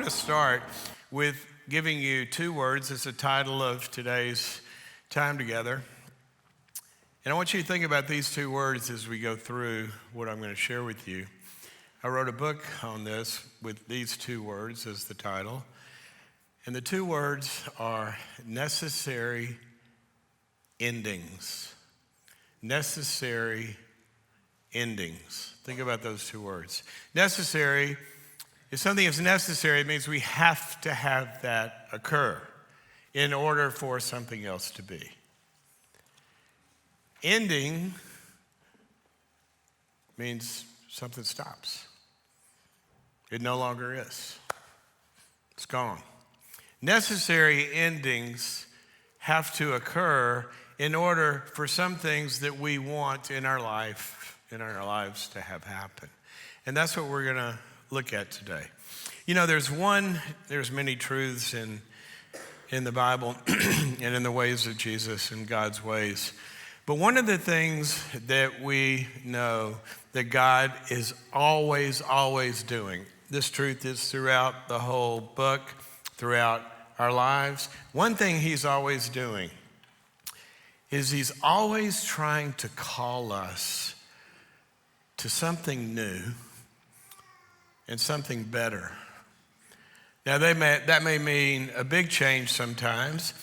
want to start with giving you two words as the title of today's time together. And I want you to think about these two words as we go through what I'm going to share with you. I wrote a book on this with these two words as the title. And the two words are necessary endings. Necessary endings. Think about those two words. Necessary, if something is necessary, it means we have to have that occur in order for something else to be. Ending means something stops. It no longer is. It's gone. Necessary endings have to occur in order for some things that we want in our lives to have happen. And that's what we're going to look at today. You know, there's many truths in the Bible and in the ways of Jesus and God's ways. But one of the things that we know that God is always doing, this truth is throughout the whole book, throughout our lives. One thing he's always doing is he's always trying to call us to something new and something better. Now, that may mean a big change sometimes,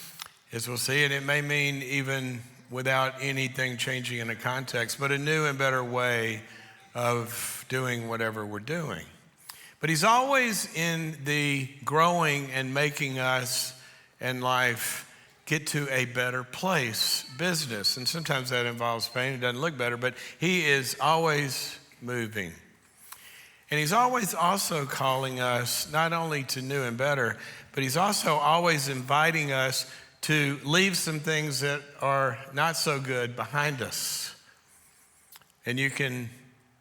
as we'll see, and it may mean even without anything changing in the context, but a new and better way of doing whatever we're doing. But he's always in the growing and making us and life get to a better place business. And sometimes that involves pain. It doesn't look better, but he is always moving. And he's always also calling us not only to new and better, but he's also always inviting us to leave some things that are not so good behind us. And you can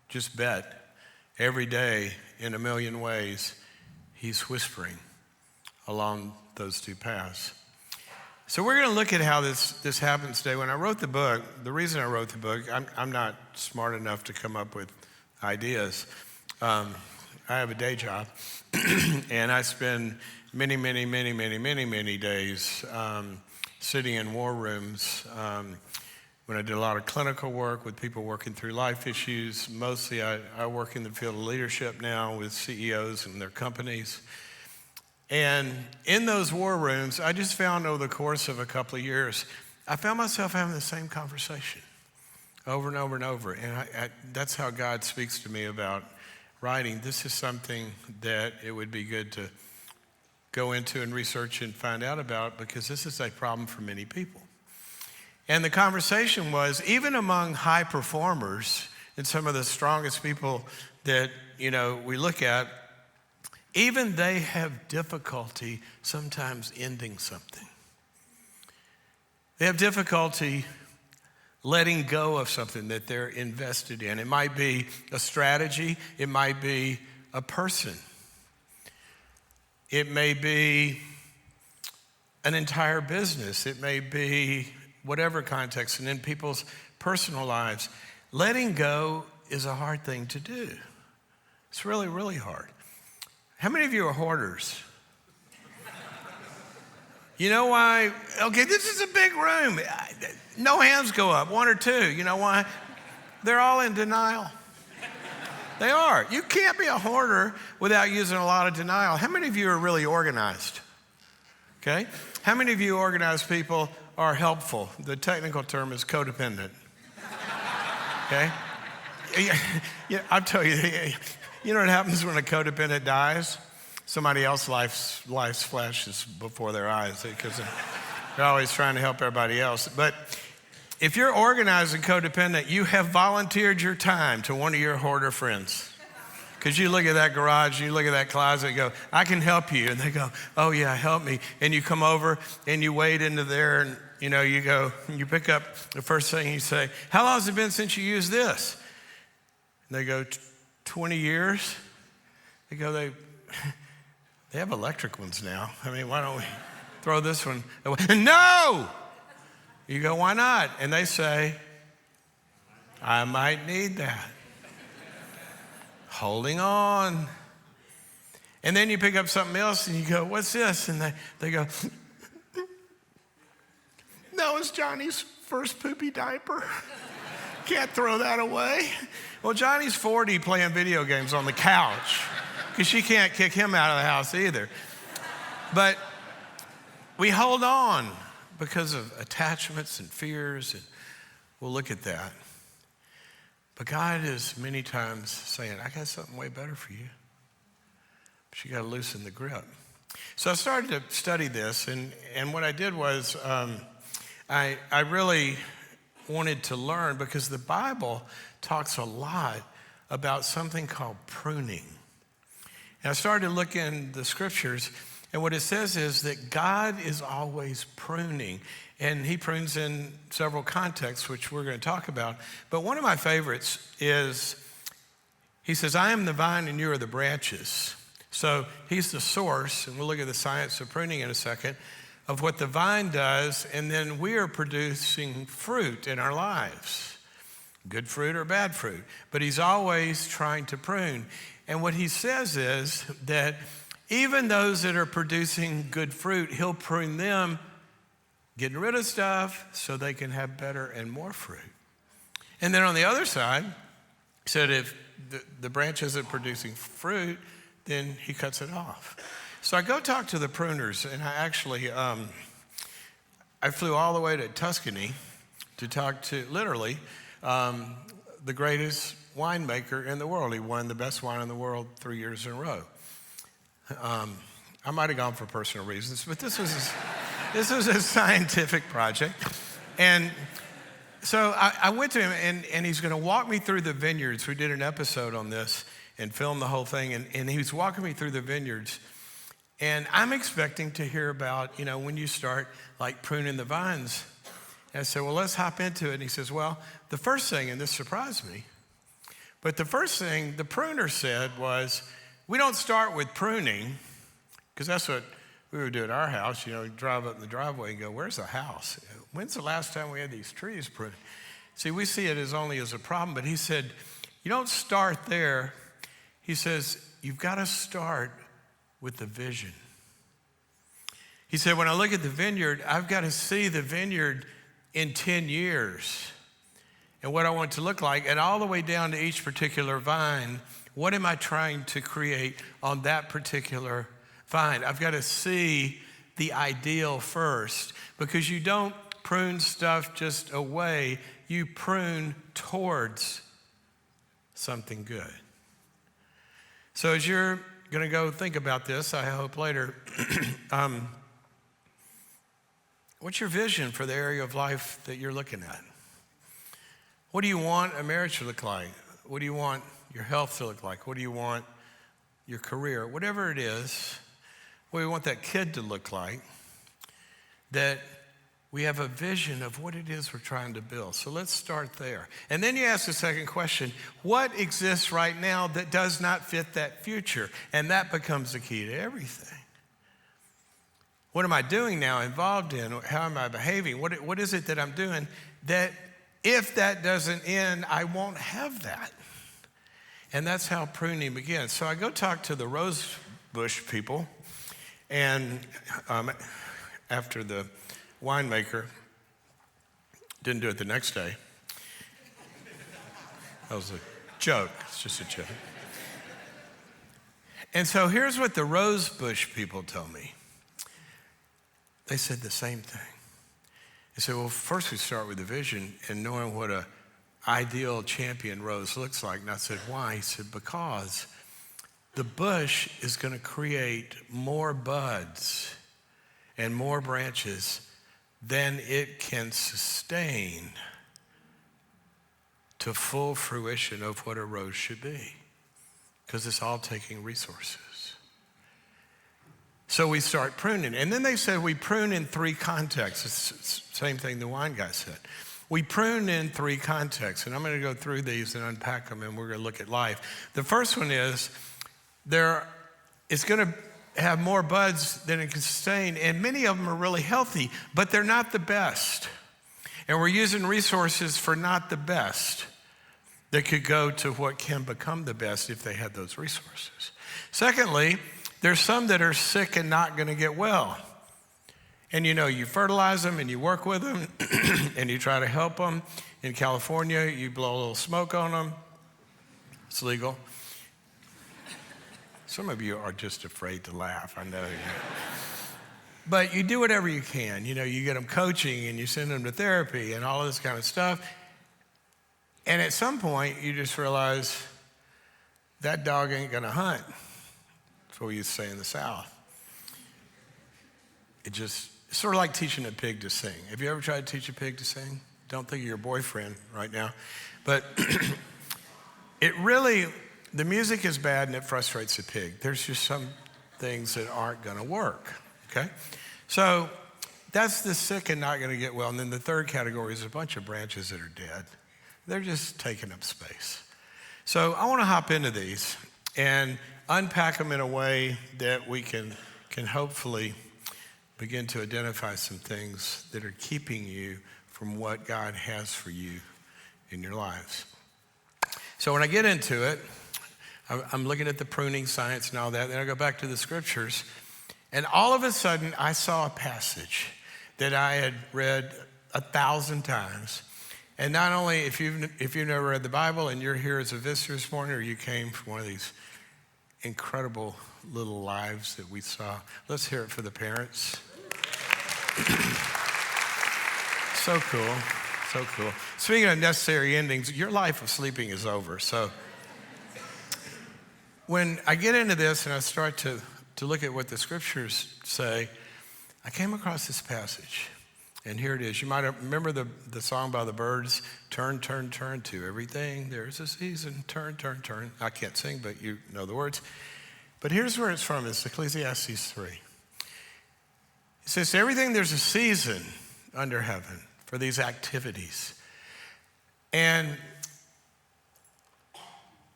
just bet every day in a million ways, he's whispering along those two paths. So we're going to look at how this happens today. When I wrote the book, the reason I wrote the book, I'm not smart enough to come up with ideas. I have a day job, and I spend many days sitting in war rooms. When I did a lot of clinical work with people working through life issues, mostly I work in the field of leadership now with CEOs and their companies. And in those war rooms, I just found over the course of a couple of years, I found myself having the same conversation over and over and over. And that's how God speaks to me about writing. This is something that it would be good to go into and research and find out about, because this is a problem for many people. And the conversation was, even among high performers and some of the strongest people that, we look at, even they have difficulty sometimes ending something. They have difficulty letting go of something that they're invested in. It might be a strategy. It might be a person. It may be an entire business. It may be whatever context. And in people's personal lives, letting go is a hard thing to do. It's really hard. How many of you are hoarders? You know why? Okay, this is a big room. No hands go up, one or two. You know why? They're all in denial. They are. You can't be a hoarder without using a lot of denial. How many of you are really organized? Okay? How many of you organized people are helpful? The technical term is codependent. Okay? Yeah, I'll tell you, you know what happens when a codependent dies? Somebody else's life flashes before their eyes because they're always trying to help everybody else. But if you're organized and codependent, you have volunteered your time to one of your hoarder friends. Because you look at that garage, you look at that closet and go, I can help you. And they go, oh yeah, help me. And you come over and you wade into there and you go, and you pick up the first thing you say, how long has it been since you used this? And they go, 20 years. They go, they have electric ones now. I mean, why don't we throw this one away? No! You go, why not? And they say, I might need that. Holding on. And then you pick up something else and you go, what's this? And they go, that was Johnny's first poopy diaper. Can't throw that away. Well, Johnny's 40 playing video games on the couch because she can't kick him out of the house either. But we hold on because of attachments and fears, and we'll look at that. But God is many times saying, I got something way better for you. But you got to loosen the grip. So I started to study this, and what I did was I really wanted to learn, because the Bible talks a lot about something called pruning. And I started to look in the scriptures, and what it says is that God is always pruning. And he prunes in several contexts, which we're going to talk about. But one of my favorites is, he says, I am the vine and you are the branches. So he's the source, and we'll look at the science of pruning in a second, of what the vine does, and then we are producing fruit in our lives, good fruit or bad fruit. But he's always trying to prune. And what he says is that even those that are producing good fruit, he'll prune them, getting rid of stuff so they can have better and more fruit. And then on the other side, he said if the branch isn't producing fruit, then he cuts it off. So I go talk to the pruners, and I actually, I flew all the way to Tuscany to talk to, literally, the greatest winemaker in the world. He won the best wine in the world 3 years in a row. I might have gone for personal reasons, but this was a scientific project. And so I went to him, and he's going to walk me through the vineyards. We did an episode on this and filmed the whole thing, and he was walking me through the vineyards. And I'm expecting to hear about, when you start like pruning the vines. And I said, well, let's hop into it. And he says, well, the first thing, and this surprised me, but the first thing the pruner said was, we don't start with pruning, because that's what we would do at our house. Drive up in the driveway and go, where's the house? When's the last time we had these trees pruned? See, we see it as only as a problem, but he said, you don't start there. He says, you've got to start with the vision. He said, when I look at the vineyard, I've got to see the vineyard in 10 years and what I want it to look like, and all the way down to each particular vine. What am I trying to create on that particular vine? I've got to see the ideal first, because you don't prune stuff just away. You prune towards something good. So as you're going to go think about this, I hope later, what's your vision for the area of life that you're looking at? What do you want a marriage to look like? What do you want your health to look like? What do you want your career? Whatever it is, what do you want that kid to look like? That we have a vision of what it is we're trying to build. So let's start there. And then you ask the second question, what exists right now that does not fit that future? And that becomes the key to everything. What am I doing now, involved in? How am I behaving? What is it that I'm doing that if that doesn't end, I won't have that? And that's how pruning begins. So I go talk to the rose bush people, and after the winemaker didn't do it the next day. That was a joke. It's just a joke. And so here's what the rose bush people told me. They said the same thing. They said, well, first we start with the vision and knowing what an ideal champion rose looks like. And I said, why? He said, because the bush is going to create more buds and more branches than it can sustain to full fruition of what a rose should be, because it's all taking resources. So we start pruning. And then they said we prune in 3 contexts. It's the same thing the wine guy said. We prune in 3 contexts, and I'm going to go through these and unpack them, and we're going to look at life. The first one is it's going to have more buds than it can sustain, and many of them are really healthy, but they're not the best. And we're using resources for not the best that could go to what can become the best if they had those resources. Secondly, There's some that are sick and not going to get well. And you fertilize them and you work with them and you try to help them. In California, you blow a little smoke on them. It's legal. Some of you are just afraid to laugh, I know. But you do whatever you can. You get them coaching and you send them to therapy and all of this kind of stuff. And at some point, you just realize that dog ain't going to hunt. That's what we used to say in the South. It's sort of like teaching a pig to sing. Have you ever tried to teach a pig to sing? Don't think of your boyfriend right now. But the music is bad and it frustrates the pig. There's just some things that aren't going to work, okay? So that's the sick and not going to get well. And then the third category is a bunch of branches that are dead. They're just taking up space. So I want to hop into these and unpack them in a way that we can hopefully begin to identify some things that are keeping you from what God has for you in your lives. So when I get into it, I'm looking at the pruning science and all that. Then I go back to the scriptures. And all of a sudden, I saw a passage that I had read 1,000 times. And not only, if you've never read the Bible and you're here as a visitor this morning, or you came from one of these incredible little lives that we saw, let's hear it for the parents. So cool, so cool. Speaking of necessary endings, your life of sleeping is over. So when I get into this and I start to look at what the scriptures say, I came across this passage. And here it is. You might remember the song by the Byrds, turn, turn, turn to everything. There's a season, turn, turn, turn. I can't sing, but you know the words. But here's where it's from. It's Ecclesiastes 3. It says, everything, there's a season under heaven for these activities. And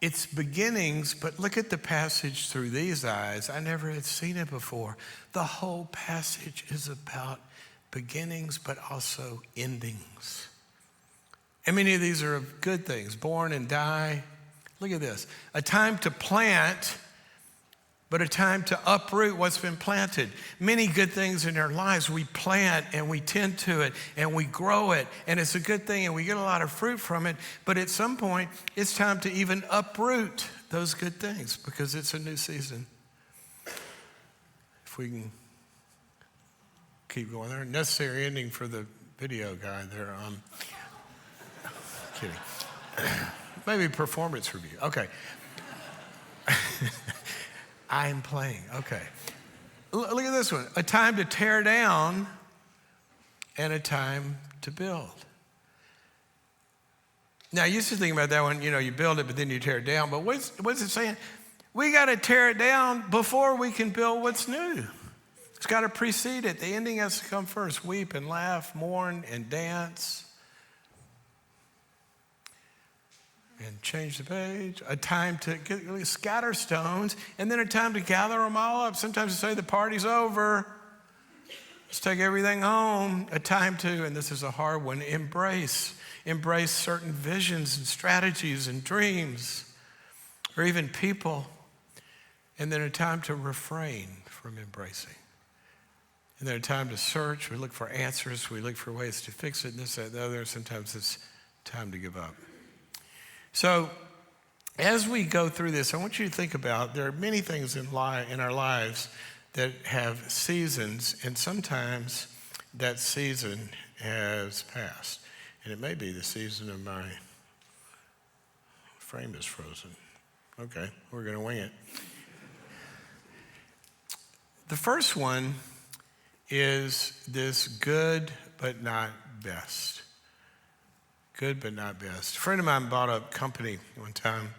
it's beginnings, but look at the passage through these eyes. I never had seen it before. The whole passage is about beginnings, but also endings. And many of these are of good things, born and die. Look at this. A time to plant, but a time to uproot what's been planted. Many good things in our lives, we plant and we tend to it and we grow it, and it's a good thing and we get a lot of fruit from it, but at some point, it's time to even uproot those good things because it's a new season. If we can keep going there. Necessary ending for the video guy there. Kidding. Maybe performance review. Okay. I'm playing. Okay. Look at this one. A time to tear down and a time to build. Now, I used to think about that one, you build it, but then you tear it down. But what's it saying? We got to tear it down before we can build what's new. It's got to precede it. The ending has to come first. Weep and laugh, mourn and dance. And change the page. A time to scatter stones, and then a time to gather them all up. Sometimes you say the party's over. Let's take everything home. A time to, and this is a hard one, embrace certain visions and strategies and dreams, or even people. And then a time to refrain from embracing. And then a time to search. We look for answers. We look for ways to fix it, and this, that, and the other. Sometimes it's time to give up. So as we go through this, I want you to think about there are many things in our lives that have seasons, and sometimes that season has passed. And it may be the season of my frame is frozen. Okay, we're going to wing it. The first one is this good but not best. Good but not best. A friend of mine bought a company one time.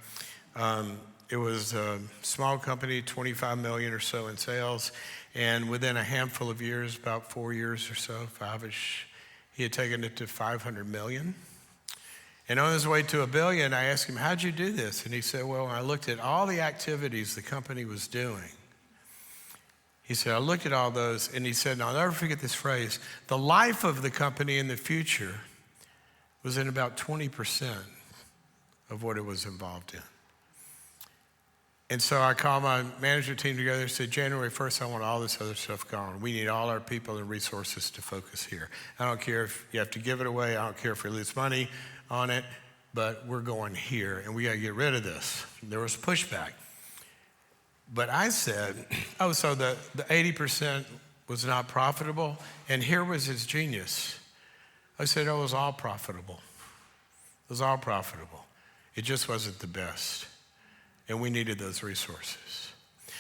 It was a small company, 25 million or so in sales. And within a handful of years, about 4 years or so, 5-ish, he had taken it to 500 million. And on his way to $1 billion, I asked him, how'd you do this? And he said, well, I looked at all the activities the company was doing. He said, I looked at all those, and he said, and I'll never forget this phrase, the life of the company in the future was in about 20% of what it was involved in. And so I called my management team together and said, January 1st, I want all this other stuff gone. We need all our people and resources to focus here. I don't care if you have to give it away. I don't care if we lose money on it, but we're going here, and we got to get rid of this. There was pushback. But I said, so the 80% was not profitable, and here was his genius. I said, it was all profitable. It was all profitable. It just wasn't the best. And we needed those resources.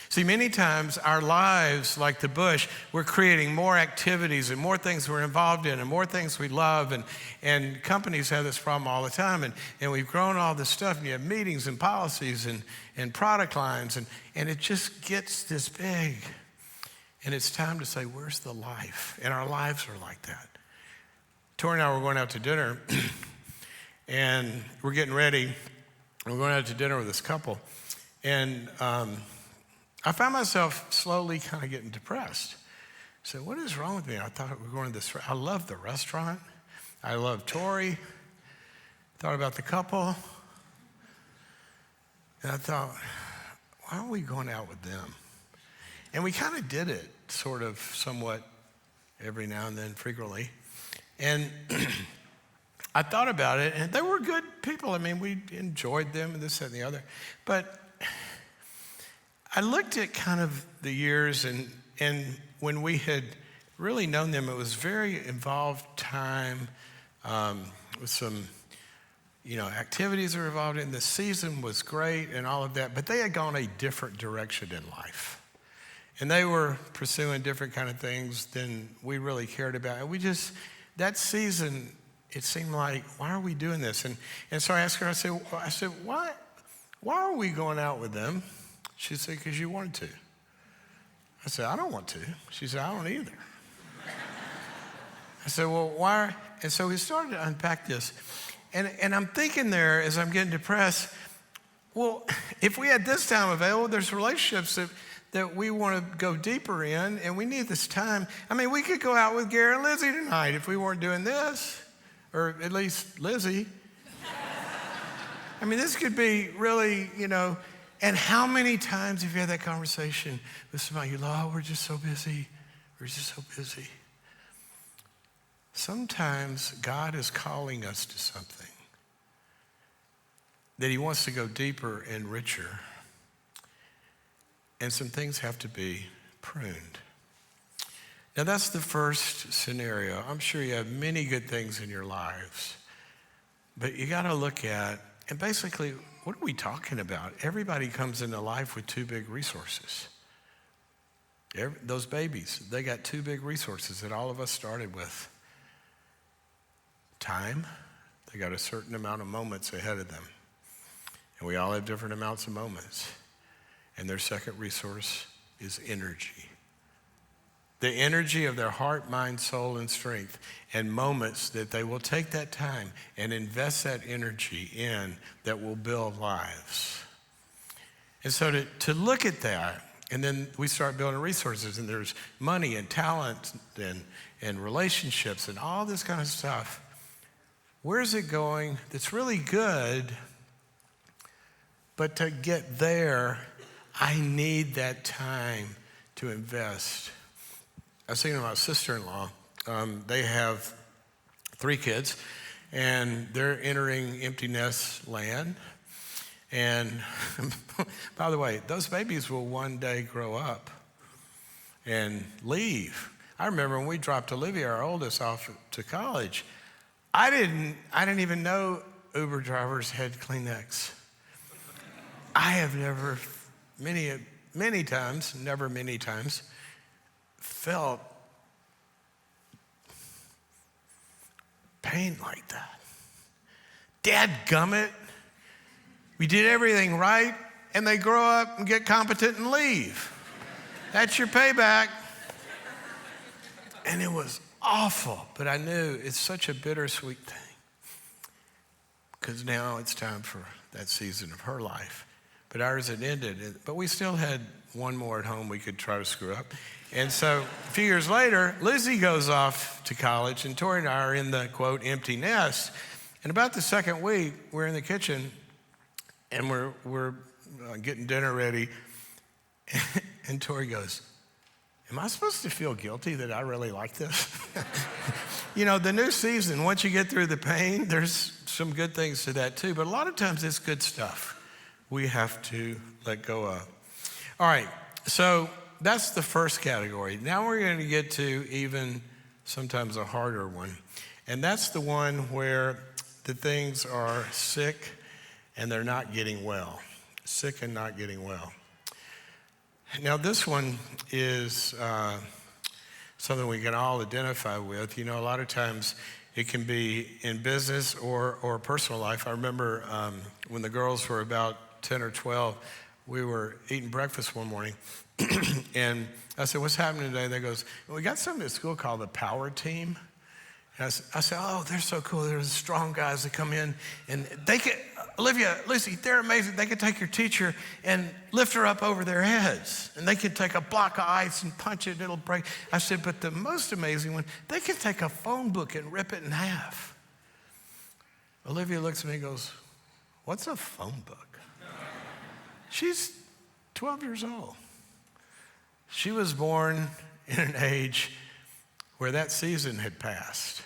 See, many times our lives, like the bush, we're creating more activities and more things we're involved in and more things we love. And companies have this problem all the time. And we've grown all this stuff, and you have meetings and policies and product lines, and it just gets this big. And it's time to say, where's the life? And our lives are like that. Tori and I were going out to dinner, and we're getting ready. We're going out to dinner with this couple. And I found myself slowly kind of getting depressed. I said, what is wrong with me? I thought we were going to this. I love the restaurant. I love Tori. Thought about the couple. And I thought, why aren't we going out with them? And we kind of did it sort of somewhat every now and then, frequently. And I thought about it, and they were good people. I mean, we enjoyed them and this, that, and the other. But I looked at kind of the years, and when we had really known them, it was very involved time with some, activities were involved in. The season was great and all of that, but they had gone a different direction in life. And they were pursuing different kind of things than we really cared about. And that season, it seemed like, why are we doing this? And so I asked her, I said, why are we going out with them? She said, because you wanted to. I said, I don't want to. She said, I don't either. I said, well, why? And so we started to unpack this. And I'm thinking there, as I'm getting depressed, well, if we had this time available, there's relationships that we want to go deeper in, and we need this time. I mean, we could go out with Gary and Lizzie tonight if we weren't doing this. Or at least Lizzie. I mean, this could be really, and how many times have you had that conversation with somebody, we're just so busy. We're just so busy. Sometimes God is calling us to something that he wants to go deeper and richer. And some things have to be pruned. Now, that's the first scenario. I'm sure you have many good things in your lives, but you got to look at, and basically, what are we talking about? Everybody comes into life with two big resources. Those babies, they got two big resources that all of us started with. Time, they got a certain amount of moments ahead of them. And we all have different amounts of moments. And their second resource is energy. The energy of their heart, mind, soul, and strength, and moments that they will take that time and invest that energy in that will build lives. And so to look at that, and then we start building resources, and there's money and talent and relationships and all this kind of stuff. Where's it going? That's really good, but to get there, I need that time to invest. I was thinking about my sister-in-law. They have 3 kids, and they're entering empty nest land. And by the way, those babies will one day grow up and leave. I remember when we dropped Olivia, our oldest, off to college, I didn't even know Uber drivers had Kleenex. I have never, many times, felt pain like that. Dadgummit. We did everything right, and they grow up and get competent and leave. That's your payback. And it was awful, but I knew it's such a bittersweet thing because now it's time for that season of her life. But ours had ended, but we still had one more at home we could try to screw up. And so a few years later, Lizzie goes off to college, and Tori and I are in the, quote, empty nest. And about the second week, we're in the kitchen, and we're getting dinner ready. And Tori goes, am I supposed to feel guilty that I really like this? The new season, once you get through the pain, there's some good things to that too. But a lot of times it's good stuff we have to let go of. All right, so that's the first category. Now we're going to get to even sometimes a harder one. And that's the one where the things are sick and they're not getting well. Sick and not getting well. Now this one is something we can all identify with. A lot of times it can be in business or personal life. I remember when the girls were about 10 or 12, we were eating breakfast one morning, and I said, what's happening today? They goes, we got something at school called the Power Team. And I said, oh, they're so cool. There's strong guys that come in, and they can, Olivia, Lucy, they're amazing. They could take your teacher and lift her up over their heads, and they could take a block of ice and punch it, and it'll break. I said, but the most amazing one, they could take a phone book and rip it in half. Olivia looks at me and goes, what's a phone book? She's 12 years old. She was born in an age where that season had passed.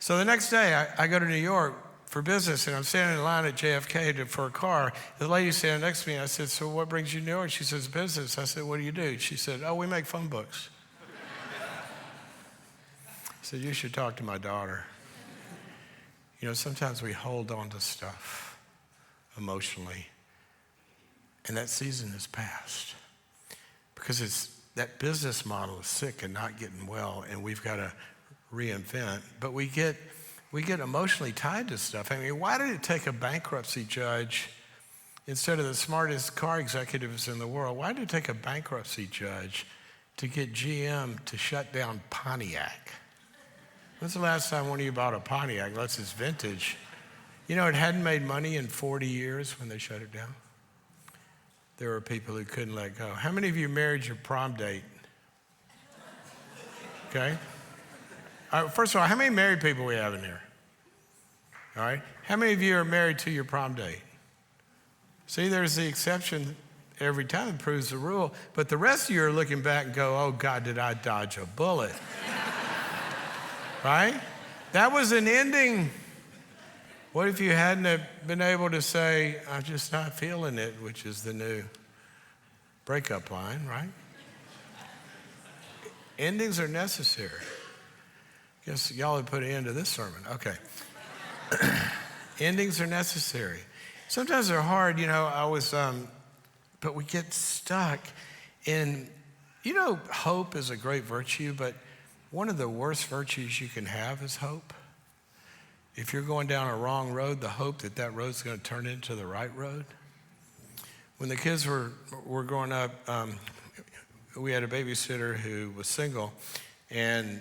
So the next day, I go to New York for business, and I'm standing in line at JFK for a car. The lady standing next to me, I said, so what brings you to New York? She says, business. I said, what do you do? She said, oh, we make phone books. I said, you should talk to my daughter. Sometimes we hold on to stuff emotionally, and that season is past because that business model is sick and not getting well, and we've got to reinvent. But we get emotionally tied to stuff. I mean, why did it take a bankruptcy judge instead of the smartest car executives in the world? Why did it take a bankruptcy judge to get GM to shut down Pontiac? When's the last time one of you bought a Pontiac? That's its vintage. It hadn't made money in 40 years when they shut it down. There were people who couldn't let go. How many of you married your prom date? Okay. All right, first of all, how many married people we have in here? All right. How many of you are married to your prom date? See, there's the exception every time. It proves the rule. But the rest of you are looking back and go, oh, God, did I dodge a bullet? Right? That was an ending. What if you hadn't have been able to say, I'm just not feeling it, which is the new breakup line, right? Endings are necessary. Guess y'all have put an end to this sermon. Okay. Endings are necessary. Sometimes they're hard, but we get stuck in, hope is a great virtue, but one of the worst virtues you can have is hope. If you're going down a wrong road, the hope that road's going to turn into the right road. When the kids were growing up, we had a babysitter who was single, and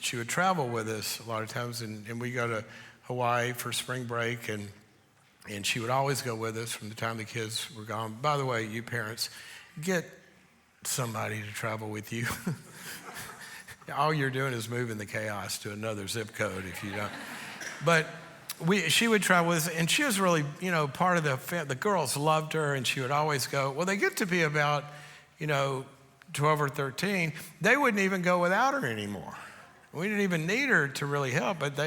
she would travel with us a lot of times, and we go to Hawaii for spring break, and she would always go with us from the time the kids were gone. By the way, you parents, get somebody to travel with you. All you're doing is moving the chaos to another zip code if you don't. But she would travel with us, and she was really, part of the girls loved her, and she would always go. Well, they get to be about, 12 or 13. They wouldn't even go without her anymore. We didn't even need her to really help, but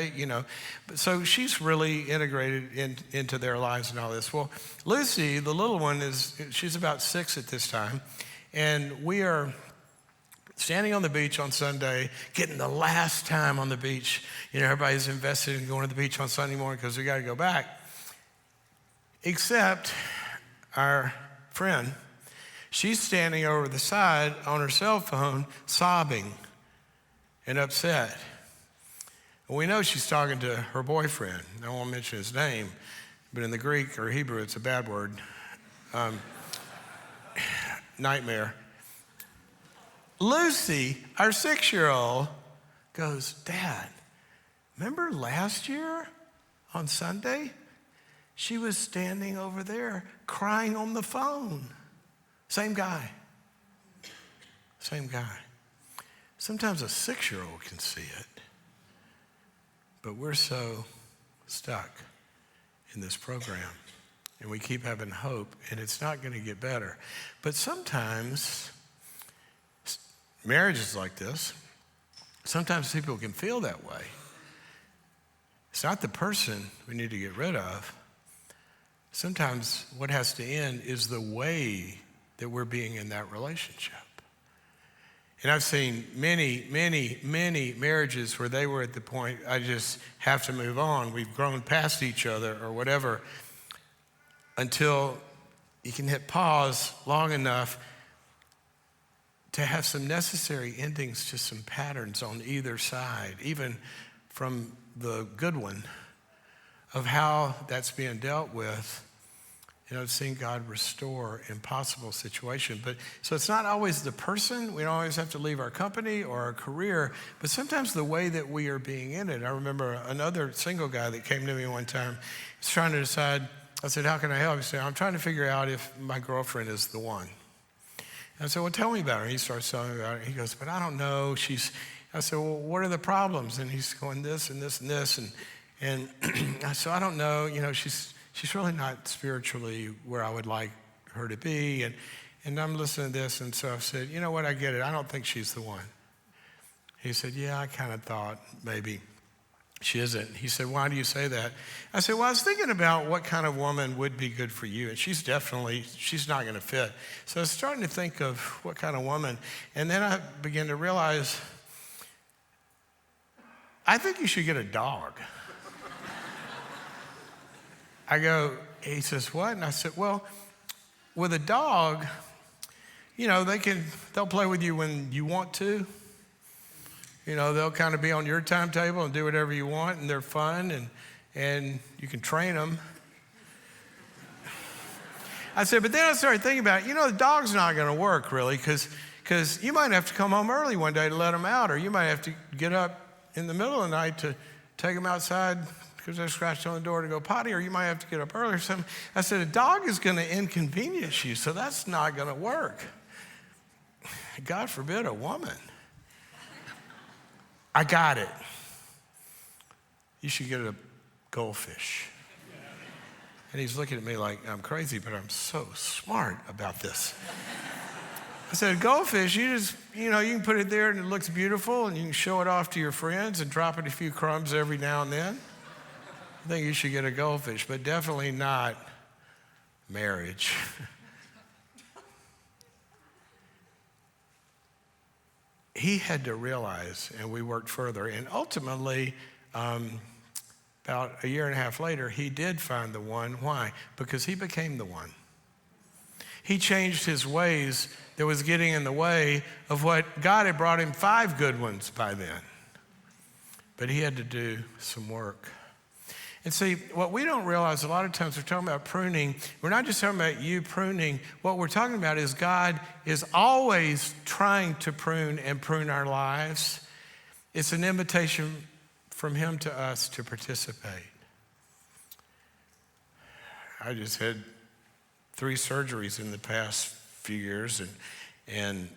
so she's really integrated into their lives and all this. Well, Lucy, the little one, she's about 6 at this time, and we are standing on the beach on Sunday, getting the last time on the beach. Everybody's invested in going to the beach on Sunday morning because we got to go back. Except our friend, she's standing over the side on her cell phone, sobbing and upset. And we know she's talking to her boyfriend. I won't mention his name, but in the Greek or Hebrew, it's a bad word. Nightmare. Lucy, our 6-year-old, goes, Dad, remember last year on Sunday? She was standing over there crying on the phone. Same guy. Same guy. Sometimes a 6-year-old can see it, but we're so stuck in this program. and we keep having hope, and it's not going to get better. But sometimes, marriage is like this. Sometimes people can feel that way. It's not the person we need to get rid of. Sometimes what has to end is the way that we're being in that relationship. And I've seen many, many, many marriages where they were at the point, I just have to move on. We've grown past each other or whatever, until you can hit pause long enough to have some necessary endings to some patterns on either side, even from the good one, of how that's being dealt with. I've seen God restore impossible situations. But so it's not always the person. We don't always have to leave our company or our career, but sometimes the way that we are being in it. I remember another single guy that came to me one time. He was trying to decide. I said, how can I help? He said, I'm trying to figure out if my girlfriend is the one. And I said, well, tell me about her. He starts telling me about it. He goes, but I don't know. I said, well, what are the problems? And he's going this and this and this. And I said, I don't know. She's really not spiritually where I would like her to be. And I'm listening to this. And so I said, you know what? I get it. I don't think she's the one. He said, yeah, I kind of thought maybe she isn't. He said, why do you say that? I said, well, I was thinking about what kind of woman would be good for you. And she's not going to fit. So I was starting to think of what kind of woman. And then I began to realize, I think you should get a dog. He says, what? And I said, well, with a dog, they'll play with you when you want to. They'll kind of be on your timetable and do whatever you want, and they're fun, and you can train them. I said, but then I started thinking about it. The dog's not going to work, really, because you might have to come home early one day to let them out, or you might have to get up in the middle of the night to take them outside because they're scratched on the door to go potty, or you might have to get up early or something. I said, a dog is going to inconvenience you, so that's not going to work. God forbid a woman. I got it. You should get a goldfish. And he's looking at me like I'm crazy, but I'm so smart about this. I said, goldfish, you can put it there and it looks beautiful and you can show it off to your friends and drop it a few crumbs every now and then. I think you should get a goldfish, but definitely not marriage. He had to realize, and we worked further, and ultimately, about a year and a half later, he did find the one. Why? Because he became the one. He changed his ways that was getting in the way of what God had brought him 5 good ones by then. But he had to do some work. And see, what we don't realize a lot of times we're talking about pruning. We're not just talking about you pruning. What we're talking about is God is always trying to prune and prune our lives. It's an invitation from him to us to participate. I just had 3 surgeries in the past few years and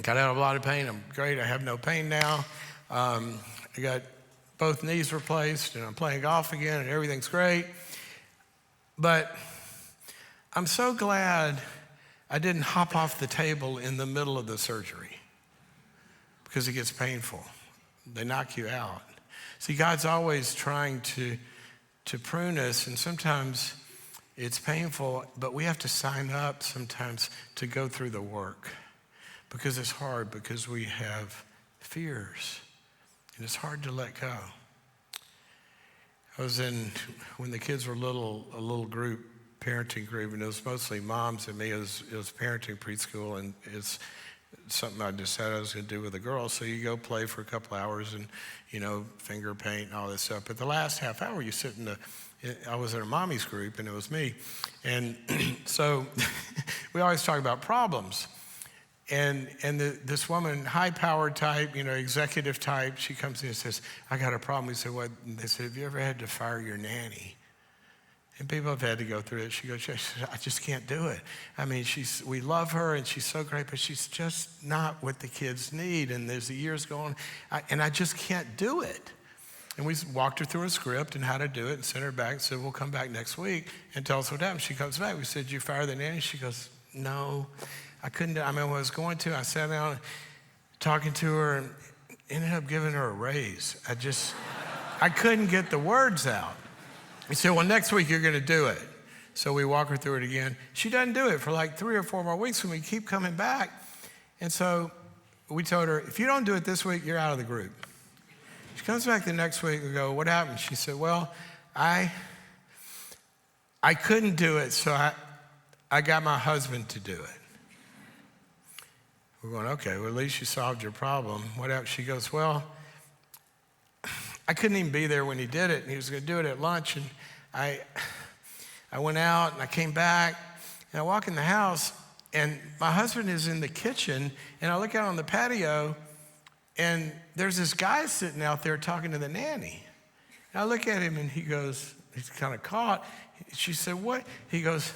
got out of a lot of pain. I'm great. I have no pain now. I got both knees replaced, and I'm playing golf again, and everything's great. But I'm so glad I didn't hop off the table in the middle of the surgery because it gets painful. They knock you out. See, God's always trying to prune us, and sometimes it's painful, but we have to sign up sometimes to go through the work because it's hard, because we have fears. And it's hard to let go. I was in, when the kids were little, a little group, parenting group, and it was mostly moms and me. It was parenting preschool, and it's something I decided I was going to do with the girls. So you go play for a couple hours and, finger paint and all this stuff. But the last half hour, you sit I was in a mommy's group, and it was me. And so we always talk about problems. And this woman, high-powered type, executive type, she comes in and says, I got a problem. We said, what? And they said, have you ever had to fire your nanny? And people have had to go through it. She goes, I just can't do it. I mean, we love her, and she's so great, but she's just not what the kids need. And there's the years going, and I just can't do it. And we walked her through a script and how to do it and sent her back and said, we'll come back next week and tell us what happened. She comes back. We said, did you fire the nanny? She goes, no, I couldn't. I mean, I was going to. I sat down talking to her and ended up giving her a raise. I couldn't get the words out. He said, well, next week you're going to do it. So we walk her through it again. She doesn't do it for like 3 or 4 more weeks when we keep coming back. And so we told her, if you don't do it this week, you're out of the group. She comes back the next week and go, what happened? She said, well, I couldn't do it, so I got my husband to do it. We're going, okay, well, at least you solved your problem. What happened? She goes, well, I couldn't even be there when he did it, and he was going to do it at lunch, and I went out, and I came back, and I walk in the house, and my husband is in the kitchen, and I look out on the patio, and there's this guy sitting out there talking to the nanny. And I look at him, and he goes, he's kind of caught. She said, what? He goes,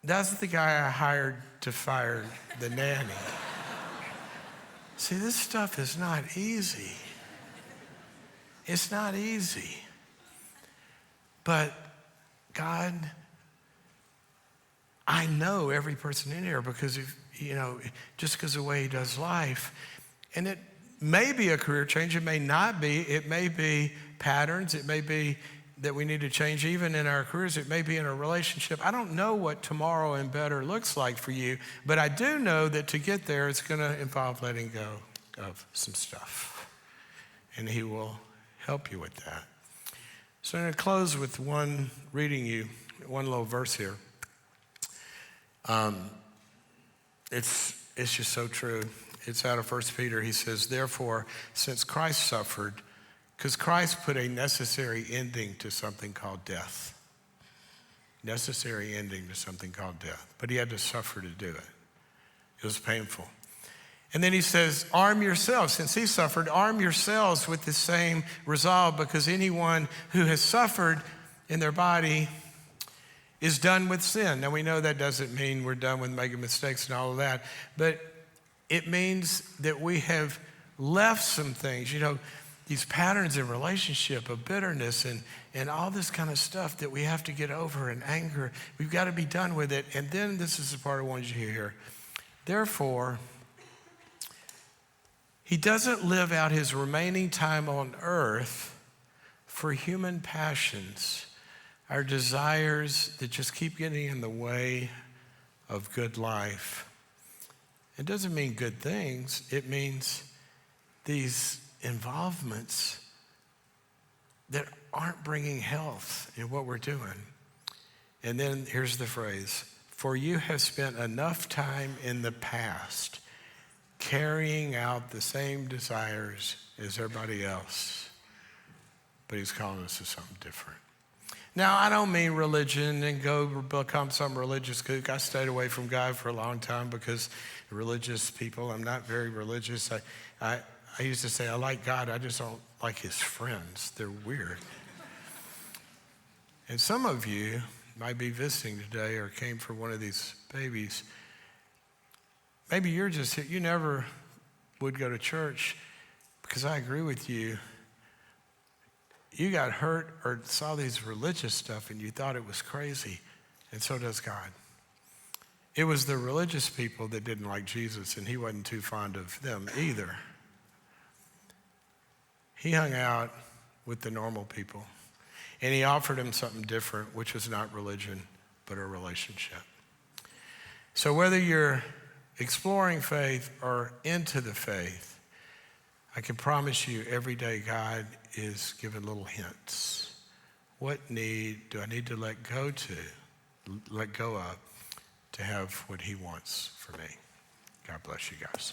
that's the guy I hired to fire the nanny. See, this stuff is not easy. It's not easy. But God, I know every person in here because of, just because of the way he does life. And it may be a career change. It may not be. It may be patterns. It may be that we need to change even in our careers. It may be in a relationship. I don't know what tomorrow and better looks like for you, but I do know that to get there, it's going to involve letting go of some stuff. And he will help you with that. So I'm going to close with reading you one little verse here. It's just so true. It's out of 1 Peter. He says, therefore, since Christ suffered, because Christ put a necessary ending to something called death. Necessary ending to something called death. But he had to suffer to do it. It was painful. And then he says, arm yourselves. Since he suffered, arm yourselves with the same resolve, because anyone who has suffered in their body is done with sin. Now we know that doesn't mean we're done with making mistakes and all of that, but it means that we have left some things, these patterns in relationship of bitterness and all this kind of stuff that we have to get over, and anger. We've got to be done with it. And then this is the part I wanted you to hear. Therefore, he doesn't live out his remaining time on earth for human passions, our desires that just keep getting in the way of good life. It doesn't mean good things. It means these involvements that aren't bringing health in what we're doing. And then here's the phrase, for you have spent enough time in the past carrying out the same desires as everybody else, but he's calling us to something different. Now, I don't mean religion and go become some religious kook. I stayed away from God for a long time because religious people, I'm not very religious. I used to say, I like God, I just don't like his friends. They're weird. And some of you might be visiting today or came for one of these babies. Maybe you're just here, you never would go to church because I agree with you. You got hurt or saw these religious stuff and you thought it was crazy, and so does God. It was the religious people that didn't like Jesus, and he wasn't too fond of them either. He hung out with the normal people, and he offered them something different, which was not religion, but a relationship. So whether you're exploring faith or into the faith, I can promise you every day God is giving little hints. What need do I need to let go of to have what he wants for me? God bless you guys.